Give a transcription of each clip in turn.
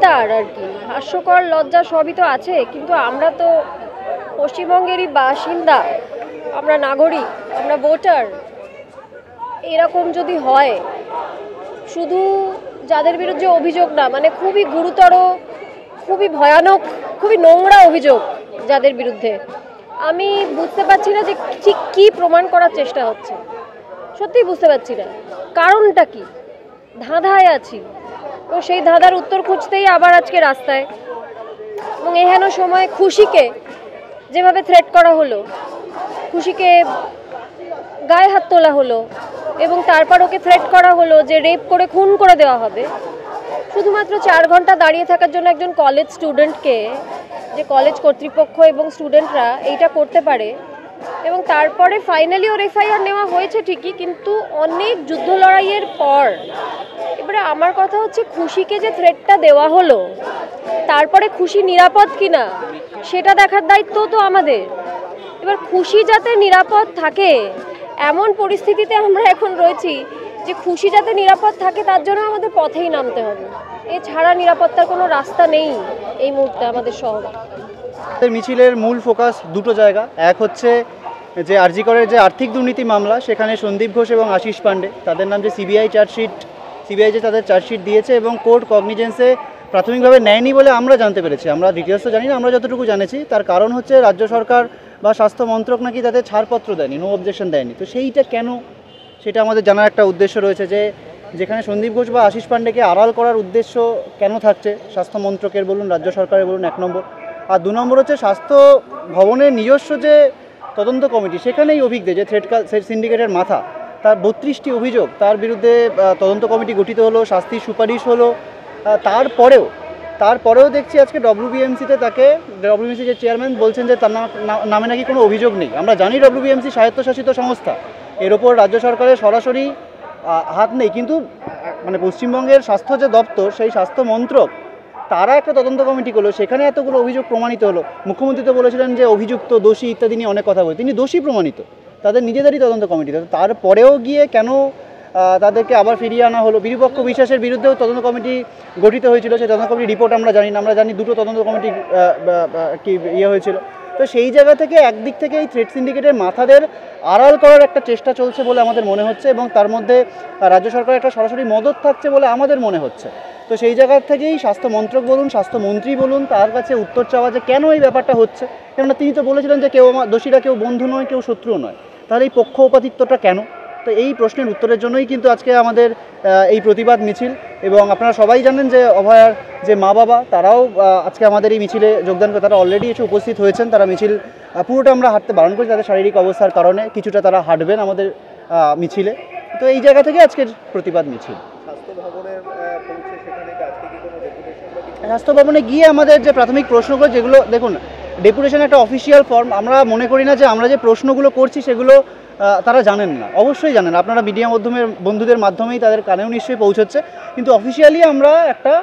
চিন্তার আর কি, হাস্যকর লজ্জা সবই তো আছে, কিন্তু আমরা তো পশ্চিমবঙ্গেরই বাসিন্দা, আমরা নাগরিক, আমরা ভোটার। এরকম যদি হয়, শুধু যাদের বিরুদ্ধে অভিযোগ না, মানে খুবই গুরুতর, খুবই ভয়ানক, খুবই নোংরা অভিযোগ যাদের বিরুদ্ধে, আমি বুঝতে পারছি না যে ঠিক কী প্রমাণ করার চেষ্টা হচ্ছে। সত্যিই বুঝতে পারছি না কারণটা কি, ধাঁধায় আছি। তো সেই ধাঁধার উত্তর খুঁজতেই আবার আজকে রাস্তায়। এবং এহেন সময় খুশিকে যেভাবে থ্রেট করা হলো, খুশিকে গায়ে হাত তোলা হলো এবং তারপর ওকে থ্রেট করা হলো যে রেপ করে খুন করে দেওয়া হবে, শুধুমাত্র 4 ঘন্টা দাঁড়িয়ে থাকার জন্য একজন কলেজ স্টুডেন্টকে, যে কলেজ কর্তৃপক্ষ এবং স্টুডেন্টরা এইটা করতে পারে। এবং তারপরে ফাইনালি ওর এফআইআর নেওয়া হয়েছে ঠিকই, কিন্তু অনেক যুদ্ধ লড়াইয়ের পর। এবারে আমার কথা হচ্ছে, খুশিকে যে থ্রেটটা দেওয়া হলো, তারপরে খুশি নিরাপদ কিনা সেটা দেখার দায়িত্ব তো আমাদের। এবার খুশি যাতে নিরাপদ থাকে, এমন পরিস্থিতিতে আমরা এখন রয়েছি যে খুশি যাতে নিরাপদ থাকে তার জন্য আমাদের পথেই নামতে হবে। এছাড়া নিরাপত্তার কোনো রাস্তা নেই এই মুহূর্তে আমাদের শহরে। মিছিলের মূল ফোকাস দুটো জায়গা। এক হচ্ছে যে আরজি করের যে আর্থিক দুর্নীতি মামলা, সেখানে সন্দীপ ঘোষ এবং আশিস পান্ডে, তাদের নাম যে সিবিআই যে তাদের চার্জশিট দিয়েছে এবং কোর্ট কগনিজেন্সে প্রাথমিকভাবে নেয়নি বলে আমরা জানতে পেরেছি। আমরা ডিটেলস তো জানি না, আমরা যতটুকু জানেছি তার কারণ হচ্ছে রাজ্য সরকার বা স্বাস্থ্য মন্ত্রক নাকি তাদের ছাড়পত্র দেয়নি, নো অবজেকশন দেয়নি। তো সেইটা কেন, সেটা আমাদের জানার একটা উদ্দেশ্য রয়েছে, যে যেখানে সন্দীপ ঘোষ বা আশিস পান্ডেকে আড়াল করার উদ্দেশ্য কেন থাকছে স্বাস্থ্য মন্ত্রকের বলুন, রাজ্য সরকারের বলুন, 1 নম্বর। আর 2 নম্বর হচ্ছে স্বাস্থ্য ভবনের নিজস্ব যে তদন্ত কমিটি, সেখানেই অভিজ্ঞ যে থ্রেড সিন্ডিকেটের মাথা, তার 32টি অভিযোগ, তার বিরুদ্ধে তদন্ত কমিটি গঠিত হলো, শাস্তির সুপারিশ হলো। তারপরেও দেখছি আজকে ডব্লিউবিএমসিতে ডব্লিউবিএমসি যে চেয়ারম্যান বলছেন যে তার নামে নাকি কোনো অভিযোগ নেই। আমরা জানি ডব্লিউবিএমসি স্বায়ত্তশাসিত সংস্থা, এর ওপর রাজ্য সরকারের সরাসরি হাত নেই, কিন্তু মানে পশ্চিমবঙ্গের স্বাস্থ্য যে দপ্তর, সেই স্বাস্থ্য মন্ত্রক, তারা একটা তদন্ত কমিটি করলো, সেখানে এতগুলো অভিযোগ প্রমাণিত হলো। মুখ্যমন্ত্রী তো বলেছিলেন যে অভিযুক্ত, দোষী ইত্যাদি নিয়ে অনেক কথা বলে, তিনি দোষী প্রমাণিত, তাদের নিজেদেরই তদন্ত কমিটি। তারপরেও গিয়ে কেন তাদেরকে আবার ফিরিয়ে আনা হলো? বিরূপক্ষ বিশ্বাসের বিরুদ্ধেও তদন্ত কমিটি গঠিত হয়েছিল, সেই তদন্ত কমিটির রিপোর্ট আমরা জানি না, আমরা জানি 2টো তদন্ত কমিটি কি হয়েছিল। তো সেই জায়গা থেকে একদিক থেকে এই থ্রেড সিন্ডিকেটের মাথাদের আড়াল করার একটা চেষ্টা চলছে বলে আমাদের মনে হচ্ছে, এবং তার মধ্যে রাজ্য সরকারের একটা সরাসরি মদত থাকছে বলে আমাদের মনে হচ্ছে। তো সেই জায়গা থেকেই স্বাস্থ্য মন্ত্রক বলুন, স্বাস্থ্যমন্ত্রী বলুন, তার কাছে উত্তর চাওয়া যে কেন এই ব্যাপারটা হচ্ছে। কেননা তিনি তো বলেছিলেন যে দোষীরা কেউ বন্ধু নয়, কেউ শত্রু নয়, তাহলে এই পক্ষপাতিত্বটা কেন? তো এই প্রশ্নের উত্তরের জন্যই কিন্তু আজকে আমাদের এই প্রতিবাদ মিছিল। এবং আপনারা সবাই জানেন যে অভয়ার যে মা বাবা, তারাও আজকে আমাদের এই মিছিলে যোগদান করে, তারা অলরেডি এসে উপস্থিত হয়েছেন। তারা মিছিল পুরোটা আমরা হাঁটতে বারণ করেছি, তাদের শারীরিক অবস্থার কারণে কিছুটা তারা হাঁটবেন আমাদের মিছিলে। তো এই জায়গা থেকে আজকের প্রতিবাদ মিছিল। স্বাস্থ্য ভবনে গিয়ে আমাদের যে প্রাথমিক প্রশ্নগুলো, যেগুলো দেখুন, ডেপুটেশন একটা অফিসিয়াল ফর্ম, আমরা মনে করি না যে আমরা যে প্রশ্নগুলো করছি সেগুলো তারা জানেন না, অবশ্যই জানেন, আপনারা মিডিয়া মাধ্যমের বন্ধুদের মাধ্যমেই তাদের কানেও নিশ্চয়ই পৌঁছচ্ছে, কিন্তু অফিসিয়ালি আমরা একটা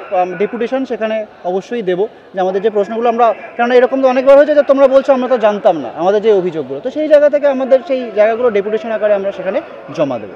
ডেপুটেশন সেখানে অবশ্যই দেবো যে আমাদের যে প্রশ্নগুলো আমরা, কেননা এরকম তো অনেকবার হয়েছে যে তোমরা বলছো আমরা তো জানতাম না আমাদের যে অভিযোগগুলো, তো সেই জায়গা থেকে আমাদের সেই জায়গাগুলো ডেপুটেশন আকারে আমরা সেখানে জমা দেবো।